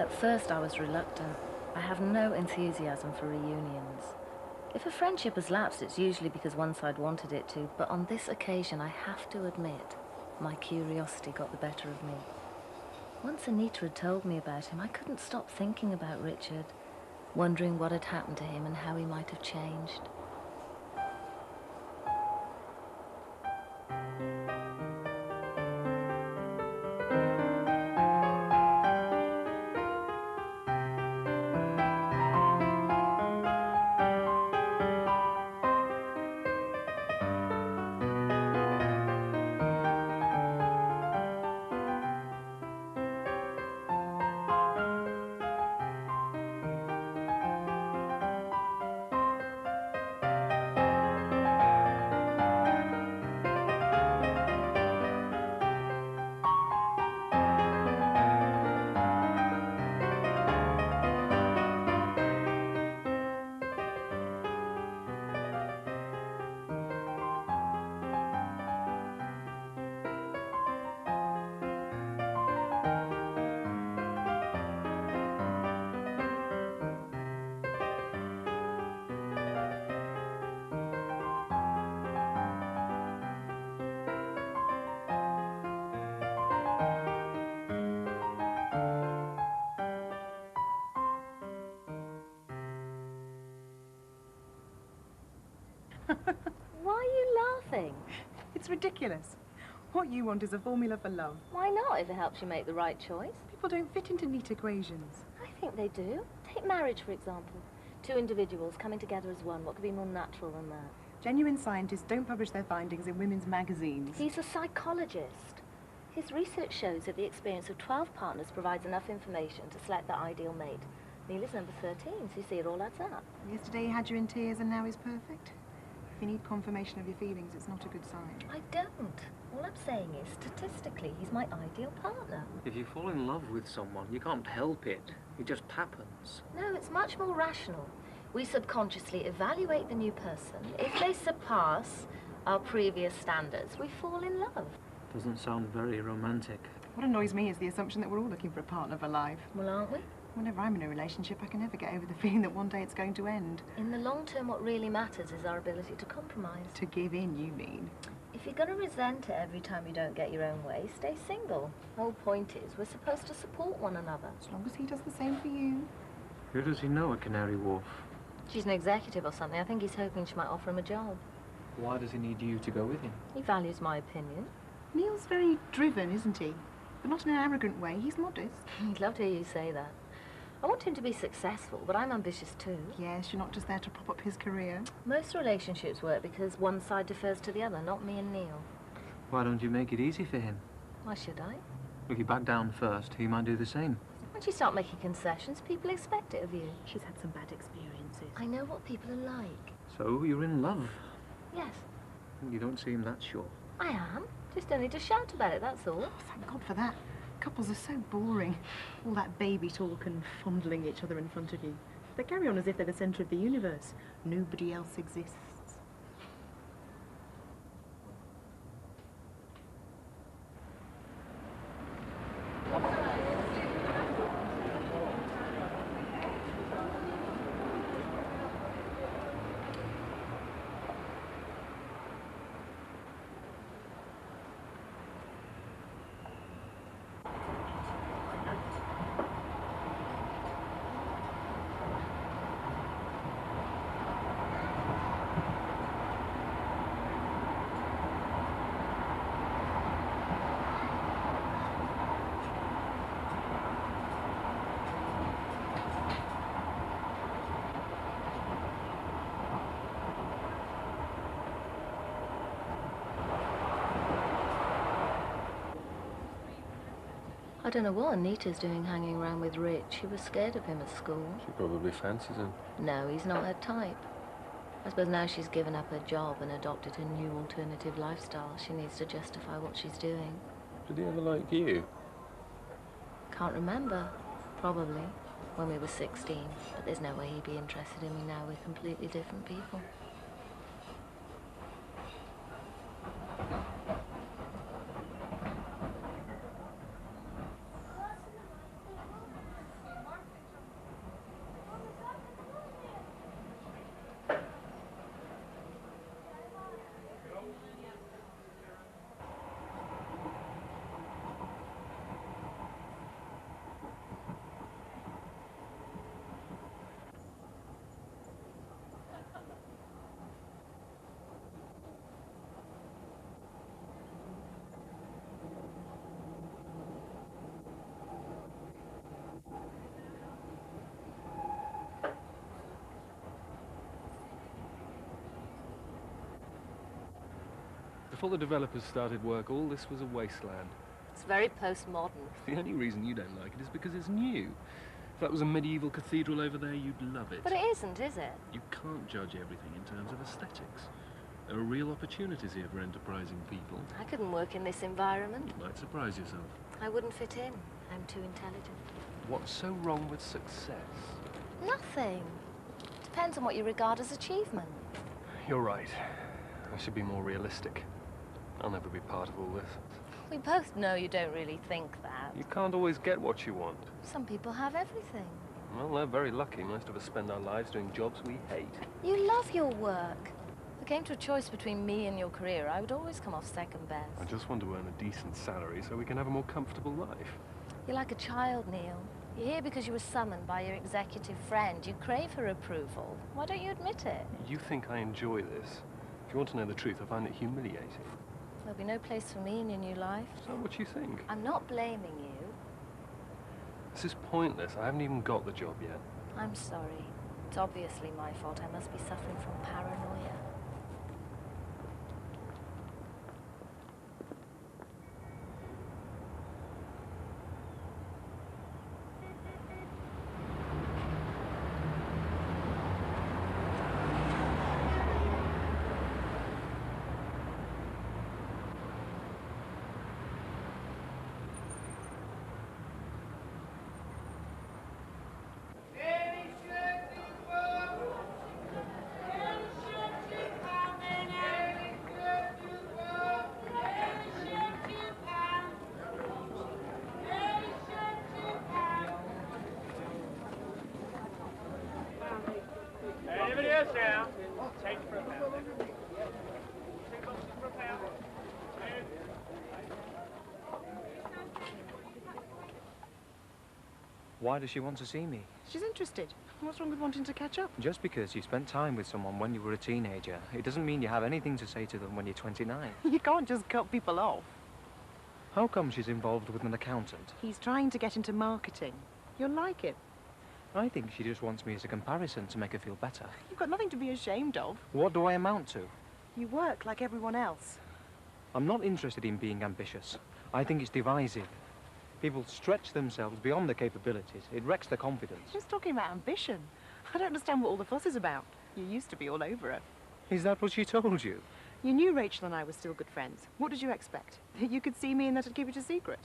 At first I was reluctant. I have no enthusiasm for reunions. If a friendship has lapsed, it's usually because one side wanted it to, but on this occasion I have to admit, my curiosity got the better of me. Once Anita had told me about him, I couldn't stop thinking about Richard, wondering what had happened to him and how he might have changed. Why are you laughing? It's ridiculous. What you want is a formula for love. Why not, if it helps you make the right choice? People don't fit into neat equations. I think they do. Take marriage, for example. Two individuals coming together as one. What could be more natural than that? Genuine scientists don't publish their findings in women's magazines. He's a psychologist. His research shows that the experience of 12 partners provides enough information to select the ideal mate. Neil is number 13, so you see it all adds up. Yesterday he had you in tears and now he's perfect. If you need confirmation of your feelings, it's not a good sign. I don't. All I'm saying is, statistically, he's my ideal partner. If you fall in love with someone, you can't help it. It just happens. No, it's much more rational. We subconsciously evaluate the new person. If they surpass our previous standards, we fall in love. Doesn't sound very romantic. What annoys me is the assumption that we're all looking for a partner for life. Well, aren't we? Whenever I'm in a relationship, I can never get over the feeling that one day it's going to end. In the long term, what really matters is our ability to compromise. To give in, you mean? If you're going to resent it every time you don't get your own way, stay single. The whole point is, we're supposed to support one another. As long as he does the same for you. Who does he know at Canary Wharf? She's an executive or something. I think he's hoping she might offer him a job. Why does he need you to go with him? He values my opinion. Neil's very driven, isn't he? But not in an arrogant way. He's modest. He'd love to hear you say that. I want him to be successful, but I'm ambitious too. Yes, you're not just there to prop up his career. Most relationships work because one side defers to the other, not me and Neil. Why don't you make it easy for him? Why should I? If you back down first, he might do the same. Once you start making concessions, people expect it of you. She's had some bad experiences. I know what people are like. So you're in love? Yes, You don't seem that sure. I am. Just don't need to shout about it, that's all. Oh, thank God for that. Couples are so boring. All that baby talk and fondling each other in front of you. They carry on as if they're the centre of the universe. Nobody else exists. I don't know what Anita's doing hanging around with Rich. She was scared of him at school. She probably fancies him. No, he's not her type. I suppose now she's given up her job and adopted a new alternative lifestyle, she needs to justify what she's doing. Did he ever like you? Can't remember. Probably. When we were 16. But there's no way he'd be interested in me now. We're completely different people. Before the developers started work, all this was a wasteland. It's very postmodern. The only reason you don't like it is because it's new. If that was a medieval cathedral over there, you'd love it. But it isn't, is it? You can't judge everything in terms of aesthetics. There are real opportunities here for enterprising people. I couldn't work in this environment. You might surprise yourself. I wouldn't fit in. I'm too intelligent. What's so wrong with success? Nothing. Depends on what you regard as achievement. You're right. I should be more realistic. I'll never be part of all this. We both know you don't really think that. You can't always get what you want. Some people have everything. Well, they're very lucky. Most of us spend our lives doing jobs we hate. You love your work. If it came to a choice between me and your career, I would always come off second best. I just want to earn a decent salary so we can have a more comfortable life. You're like a child, Neil. You're here because you were summoned by your executive friend. You crave her approval. Why don't you admit it? You think I enjoy this? If you want to know the truth, I find it humiliating. There'll be no place for me in your new life. Is that what you think? I'm not blaming you. This is pointless. I haven't even got the job yet. I'm sorry. It's obviously my fault. I must be suffering from paranoia. Anybody else now? Take it for a pound. Take boxes for a pound. Why does she want to see me? She's interested. What's wrong with wanting to catch up? Just because you spent time with someone when you were a teenager, it doesn't mean you have anything to say to them when you're 29. You can't just cut people off. How come she's involved with an accountant? He's trying to get into marketing. You'll like it. I think she just wants me as a comparison to make her feel better. You've got nothing to be ashamed of. What do I amount to? You work like everyone else. I'm not interested in being ambitious. I think it's divisive. People stretch themselves beyond their capabilities. It wrecks their confidence. She's talking about ambition. I don't understand what all the fuss is about. You used to be all over her. Is that what she told you? You knew Rachel and I were still good friends. What did you expect? That you could see me and that I'd keep it a secret?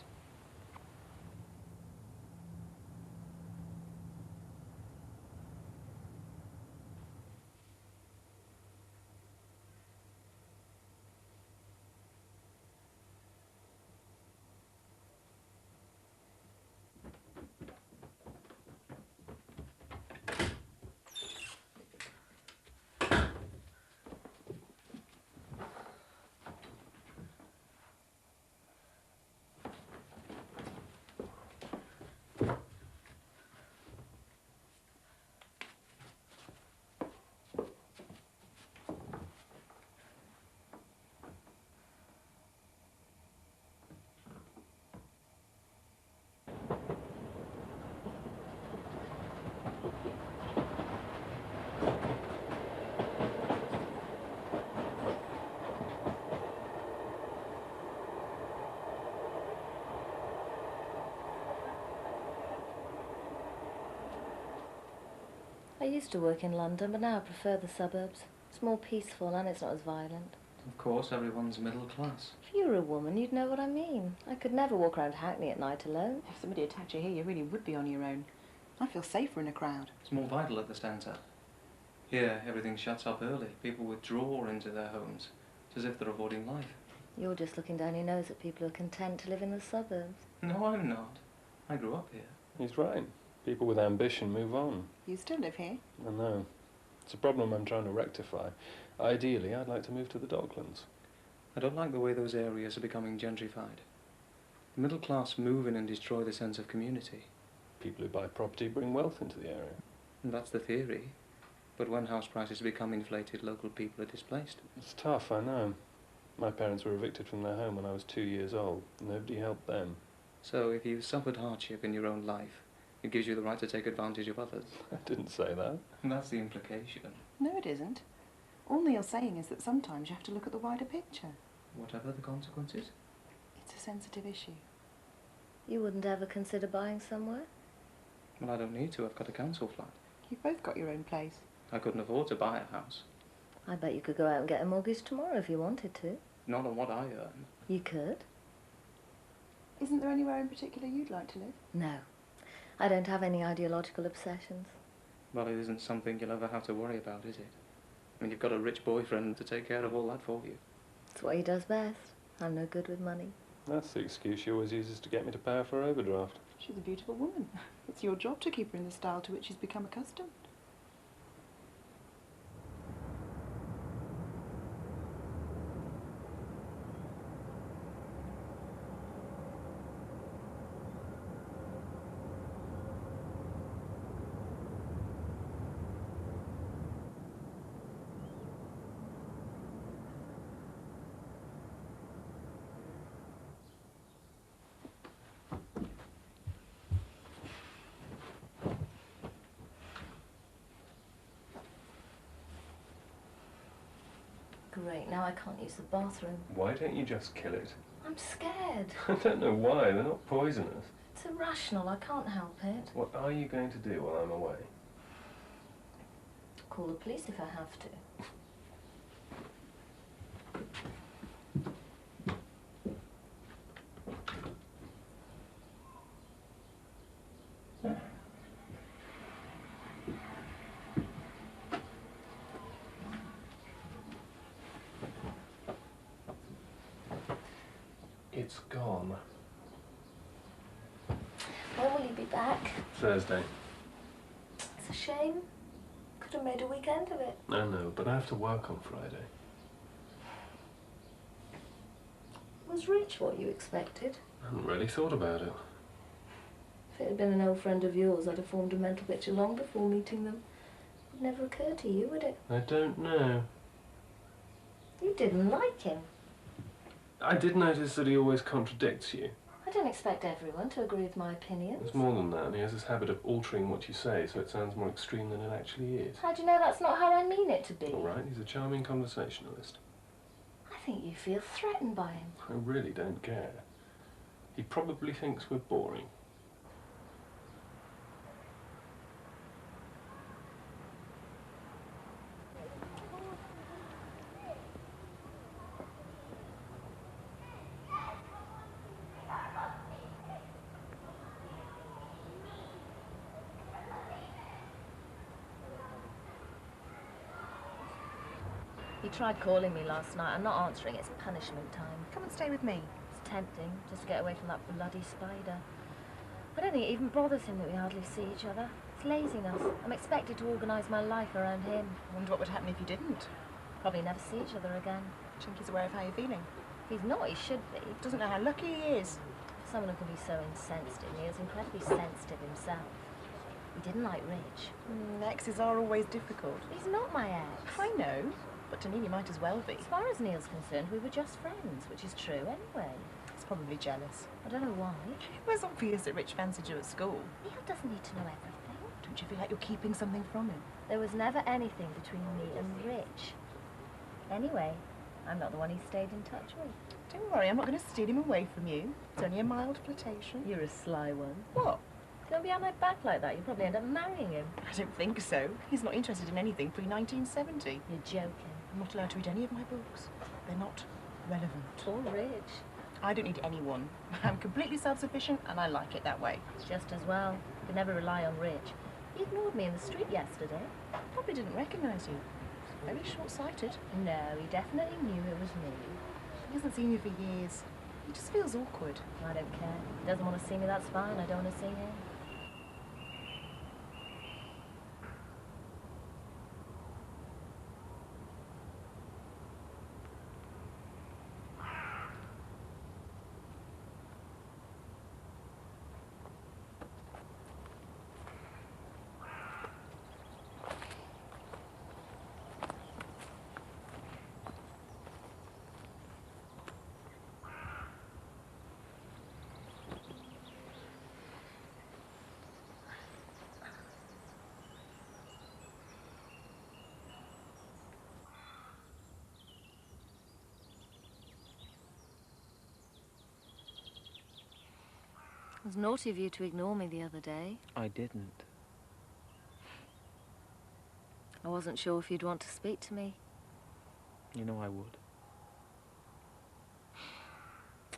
I used to work in London, but now I prefer the suburbs. It's more peaceful and it's not as violent. Of course, everyone's middle class. If you were a woman, you'd know what I mean. I could never walk around Hackney at night alone. If somebody attacked you here, you really would be on your own. I feel safer in a crowd. It's more vital at the centre. Here, everything shuts up early. People withdraw into their homes. It's as if they're avoiding life. You're just looking down your nose at people who are content to live in the suburbs. No, I'm not. I grew up here. He's right. People with ambition move on. You still live here? I know. It's a problem I'm trying to rectify. Ideally, I'd like to move to the Docklands. I don't like the way those areas are becoming gentrified. The middle class move in and destroy the sense of community. People who buy property bring wealth into the area. And that's the theory. But when house prices become inflated, local people are displaced. It's tough, I know. My parents were evicted from their home when I was 2 years old. Nobody helped them. So if you've suffered hardship in your own life, it gives you the right to take advantage of others. I didn't say that. And that's the implication. No, it isn't. All Neil's saying is that sometimes you have to look at the wider picture. Whatever the consequences. It's a sensitive issue. You wouldn't ever consider buying somewhere? Well, I don't need to. I've got a council flat. You've both got your own place. I couldn't afford to buy a house. I bet you could go out and get a mortgage tomorrow if you wanted to. Not on what I earn. You could? Isn't there anywhere in particular you'd like to live? No. I don't have any ideological obsessions. Well, it isn't something you'll ever have to worry about, is it? I mean, you've got a rich boyfriend to take care of all that for you. It's what he does best. I'm no good with money. That's the excuse she always uses to get me to pay her for overdraft. She's a beautiful woman. It's your job to keep her in the style to which she's become accustomed. Great, now I can't use the bathroom. Why don't you just kill it? I'm scared. I don't know why. They're not poisonous. It's irrational, I can't help it. What are you going to do while I'm away? Call the police if I have to. It's gone. When will you be back? Thursday. It's a shame. Could have made a weekend of it. I know, but I have to work on Friday. Was Rich what you expected? I hadn't really thought about it. If it had been an old friend of yours, I'd have formed a mental picture long before meeting them. It would never occur to you, would it? I don't know. You didn't like him. I did notice that he always contradicts you. I don't expect everyone to agree with my opinions. It's more than that, and he has this habit of altering what you say so it sounds more extreme than it actually is. How do you know that's not how I mean it to be? All right, he's a charming conversationalist. I think you feel threatened by him. I really don't care. He probably thinks we're boring. He tried calling me last night. I'm not answering. It's punishment time. Come and stay with me. It's tempting, just to get away from that bloody spider. I don't think it even bothers him that we hardly see each other. It's laziness. I'm expected to organise my life around him. I wonder what would happen if you didn't. Probably never see each other again. Do you think he's aware of how you're feeling? He's not, he should be. Doesn't know how lucky he is. For someone who can be so insensitive, Neil's incredibly sensitive himself. He didn't like Rich. Exes are always difficult. He's not my ex. I know, but to me he might as well be. As far as Neil's concerned, we were just friends, which is true anyway. He's probably jealous. I don't know why. It was obvious that Rich fancied you at school. Neil doesn't need to know everything. Don't you feel like you're keeping something from him? There was never anything between me and Rich. Anyway, I'm not the one he stayed in touch with. Don't worry, I'm not going to steal him away from you. It's only a mild flirtation. You're a sly one. What? Don't be on my back like that. You'll probably end up marrying him. I don't think so. He's not interested in anything pre-1970. You're joking. I'm not allowed to read any of my books. They're not relevant. Or Rich. I don't need anyone. I'm completely self-sufficient and I like it that way. Just as well. You could never rely on Rich. He ignored me in the street yesterday. Probably didn't recognise you. Very short-sighted. No, he definitely knew it was me. He hasn't seen you for years. He just feels awkward. I don't care. He doesn't want to see me, that's fine. I don't want to see him. was naughty of you to ignore me the other day. I didn't. I wasn't sure if you'd want to speak to me. You know I would.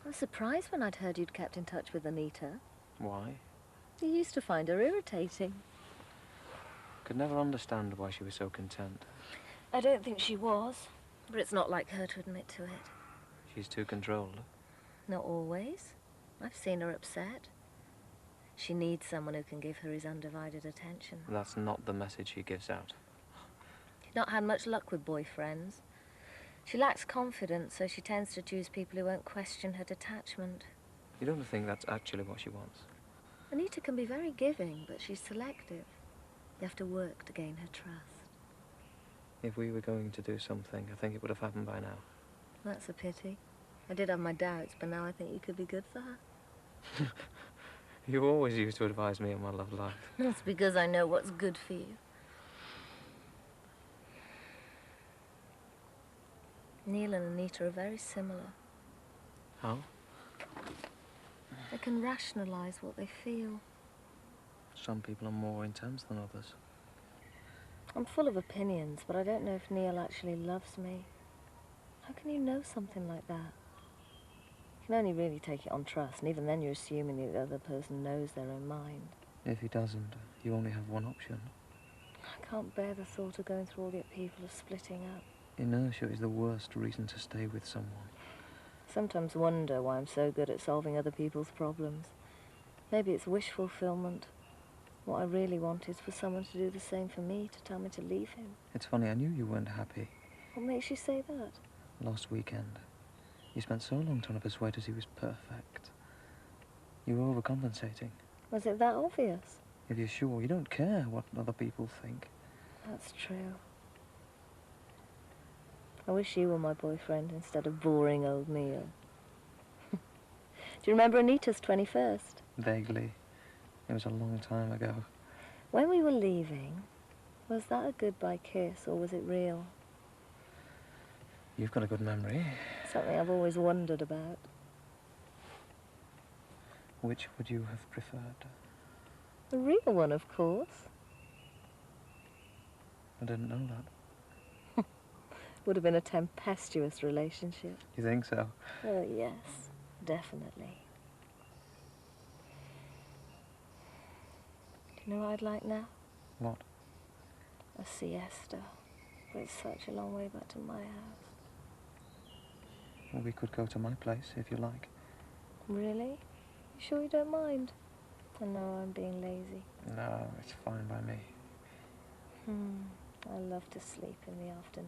I was surprised when I'd heard you'd kept in touch with Anita. Why? You used to find her irritating. Could never understand why she was so content. I don't think she was, but it's not like her to admit to it. She's too controlled. Not always. I've seen her upset. She needs someone who can give her his undivided attention. That's not the message she gives out. She's not had much luck with boyfriends. She lacks confidence, so she tends to choose people who won't question her detachment. You don't think that's actually what she wants? Anita can be very giving, but she's selective. You have to work to gain her trust. If we were going to do something, I think it would have happened by now. That's a pity. I did have my doubts, but now I think you could be good for her. You always used to advise me on my love life. That's because I know what's good for you. Neil and Anita are very similar. How? They can rationalize what they feel. Some people are more intense than others. I'm full of opinions, but I don't know if Neil actually loves me. How can you know something like that? You can only really take it on trust, and even then you're assuming the other person knows their own mind. If he doesn't, you only have one option. I can't bear the thought of going through all the upheaval of splitting up. Inertia is the worst reason to stay with someone. I sometimes wonder why I'm so good at solving other people's problems. Maybe it's wish fulfillment. What I really want is for someone to do the same for me, to tell me to leave him. It's funny, I knew you weren't happy. What makes you say that? Last weekend, you spent so long trying to persuade us he was perfect. You were overcompensating. Was it that obvious? If you're sure, you don't care what other people think. That's true. I wish you were my boyfriend instead of boring old Neil. Do you remember Anita's 21st? Vaguely. It was a long time ago. When we were leaving, was that a goodbye kiss or was it real? You've got a good memory. Something I've always wondered about. Which would you have preferred? The real one, of course. I didn't know that. Would have been a tempestuous relationship. You think so? Oh, yes, definitely. Do you know what I'd like now? What? A siesta. But it's such a long way back to my house. Well, we could go to my place, if you like. Really? You sure you don't mind? I know I'm being lazy. No, it's fine by me. I love to sleep in the afternoon.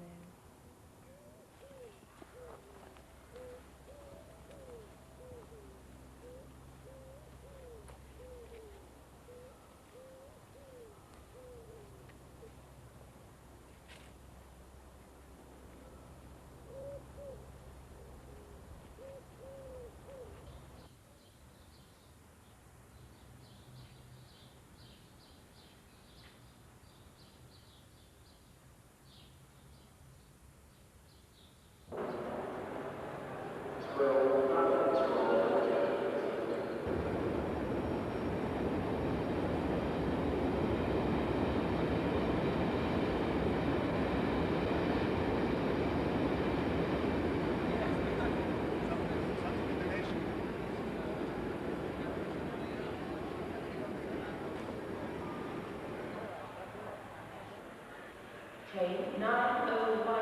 Train 9019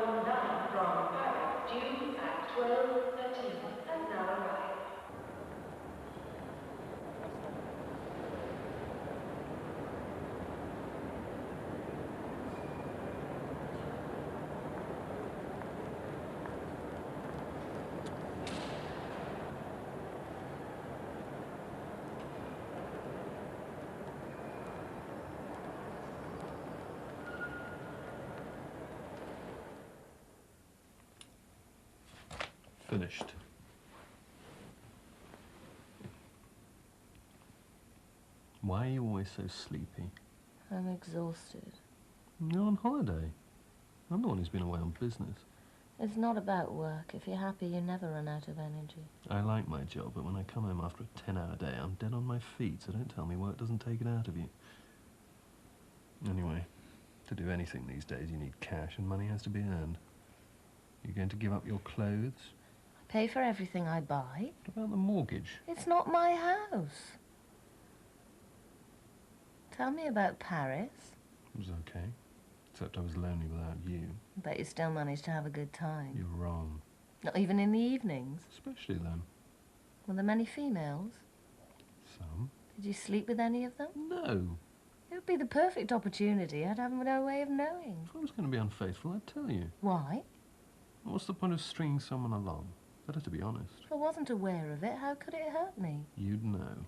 from Paris, due at 12:13, has now arrived. Finished. Why are you always so sleepy? I'm exhausted. You're on holiday. I'm the one who's been away on business. It's not about work. If you're happy, you never run out of energy. I like my job, but when I come home after a 10-hour day, I'm dead on my feet, so don't tell me work doesn't take it out of you. Anyway, to do anything these days, you need cash, and money has to be earned. You're going to give up your clothes? I pay for everything I buy. What about the mortgage? It's not my house. Tell me about Paris. It was okay, except I was lonely without you. I bet you still managed to have a good time. You're wrong. Not even in the evenings. Especially then. Were there many females? Some. Did you sleep with any of them? No. It would be the perfect opportunity. I'd have no way of knowing. If I was going to be unfaithful, I'd tell you. Why? What's the point of stringing someone along? Better to be honest. If I wasn't aware of it, how could it hurt me? You'd know.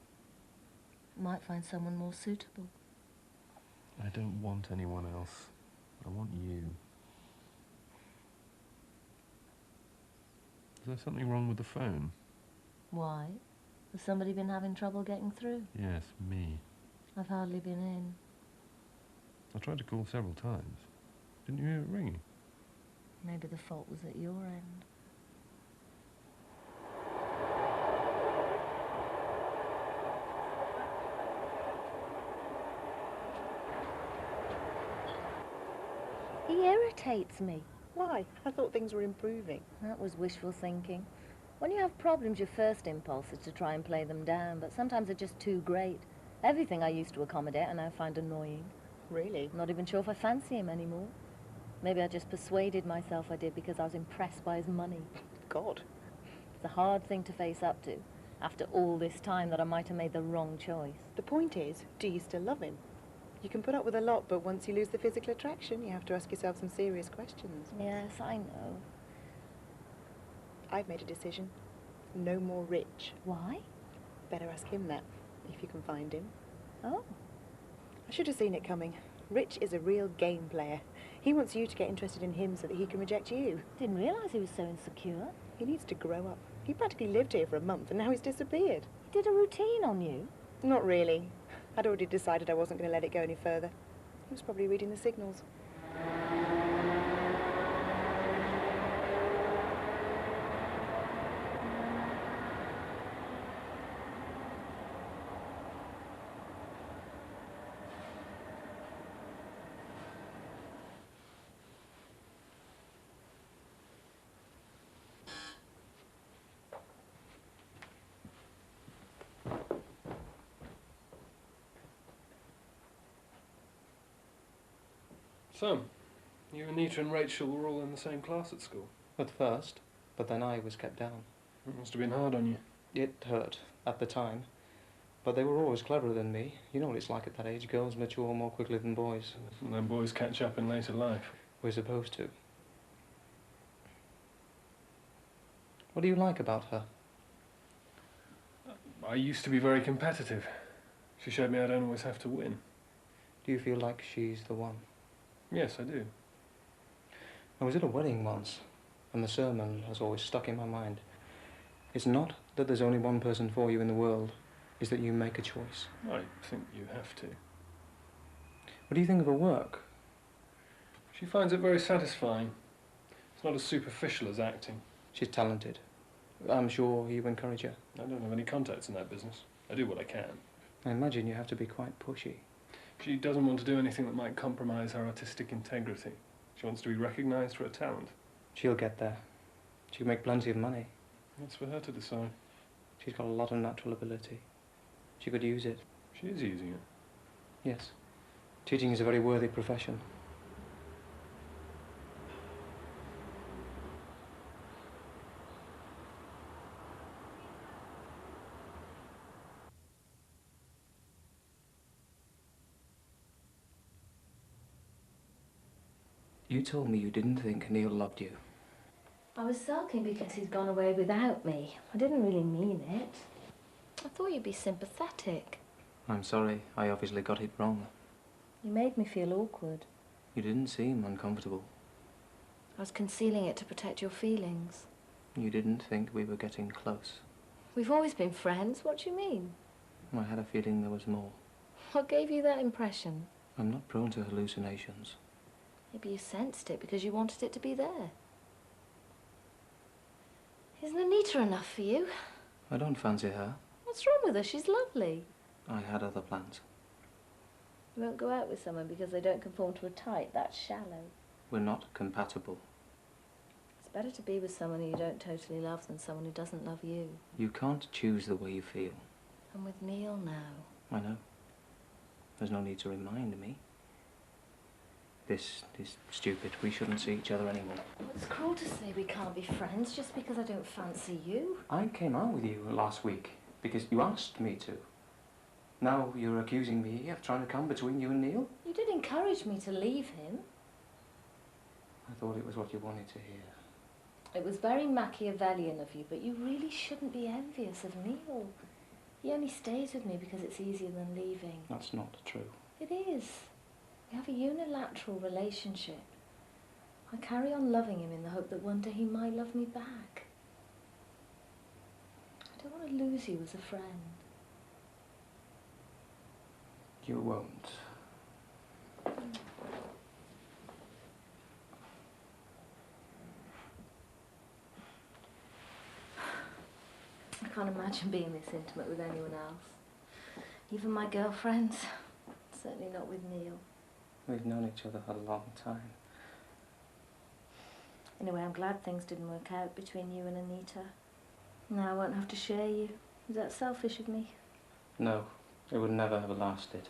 Might find someone more suitable. I don't want anyone else. I want you. Is there something wrong with the phone? Why? Has somebody been having trouble getting through? Yes, me. I've hardly been in. I tried to call several times. Didn't you hear it ringing? Maybe the fault was at your end. He irritates me. Why? I thought things were improving. That was wishful thinking. When you have problems, your first impulse is to try and play them down, but sometimes they're just too great. Everything I used to accommodate I now find annoying. Really? I'm not even sure if I fancy him anymore. Maybe I just persuaded myself I did because I was impressed by his money. God. It's a hard thing to face up to, after all this time that I might have made the wrong choice. The point is, do you still love him? You can put up with a lot, but once you lose the physical attraction, you have to ask yourself some serious questions. Yes, I know. I've made a decision. No more Rich. Why? Better ask him that, if you can find him. Oh. I should have seen it coming. Rich is a real game player. He wants you to get interested in him so that he can reject you. Didn't realise he was so insecure. He needs to grow up. He practically lived here for a month and now he's disappeared. He did a routine on you. Not really. I'd already decided I wasn't going to let it go any further. He was probably reading the signals. So, you, Anita and Rachel were all in the same class at school? At first, but then I was kept down. It must have been hard on you. It hurt at the time, but they were always cleverer than me. You know what it's like at that age. Girls mature more quickly than boys. And then boys catch up in later life. We're supposed to. What do you like about her? I used to be very competitive. She showed me I don't always have to win. Do you feel like she's the one? Yes, I do. I was at a wedding once, and the sermon has always stuck in my mind. It's not that there's only one person for you in the world, it's that you make a choice. I think you have to. What do you think of her work? She finds it very satisfying. It's not as superficial as acting. She's talented. I'm sure you encourage her. I don't have any contacts in that business. I do what I can. I imagine you have to be quite pushy. She doesn't want to do anything that might compromise her artistic integrity. She wants to be recognised for her talent. She'll get there. She'll make plenty of money. That's for her to decide. She's got a lot of natural ability. She could use it. She is using it. Yes. Teaching is a very worthy profession. You told me you didn't think Neil loved you. I was sulking because he's gone away without me. I didn't really mean it. I thought you'd be sympathetic. I'm sorry, I obviously got it wrong. You made me feel awkward. You didn't seem uncomfortable. I was concealing it to protect your feelings. You didn't think we were getting close. We've always been friends. What do you mean? I had a feeling there was more. What gave you that impression? I'm not prone to hallucinations. Maybe you sensed it because you wanted it to be there. Isn't Anita enough for you? I don't fancy her. What's wrong with her? She's lovely. I had other plans. You won't go out with someone because they don't conform to a type. That's shallow. We're not compatible. It's better to be with someone who you don't totally love than someone who doesn't love you. You can't choose the way you feel. I'm with Neil now. I know. There's no need to remind me. This is stupid. We shouldn't see each other anymore. Well, it's cruel to say we can't be friends just because I don't fancy you. I came out with you last week because you asked me to. Now you're accusing me of trying to come between you and Neil? You did encourage me to leave him. I thought it was what you wanted to hear. It was very Machiavellian of you, but you really shouldn't be envious of Neil. He only stays with me because it's easier than leaving. That's not true. It is. We have a unilateral relationship. I carry on loving him in the hope that one day he might love me back. I don't want to lose you as a friend. You won't. I can't imagine being this intimate with anyone else. Even my girlfriends. Certainly not with Neil. We've known each other a long time. Anyway, I'm glad things didn't work out between you and Anita. Now I won't have to share you. Is that selfish of me? No, it would never have lasted.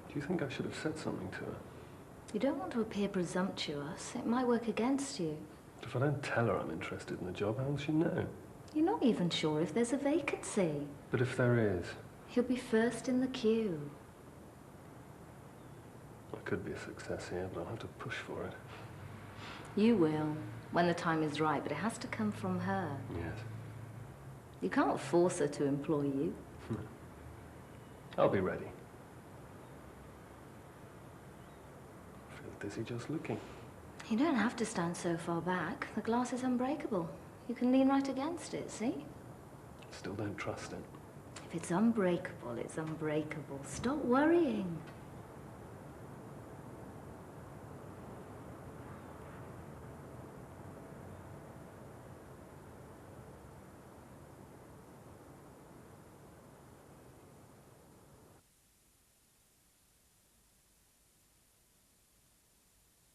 Do you think I should have said something to her? You don't want to appear presumptuous. It might work against you. If I don't tell her I'm interested in the job, how will she know? You're not even sure if there's a vacancy. But if there is, He'll be first in the queue. I could be a success here, but I'll have to push for it. You will, when the time is right, but it has to come from her. Yes. You can't force her to employ you. I'll be ready. I feel dizzy just looking. You don't have to stand so far back. The glass is unbreakable. You can lean right against it, see? Still don't trust it. If it's unbreakable, it's unbreakable. Stop worrying.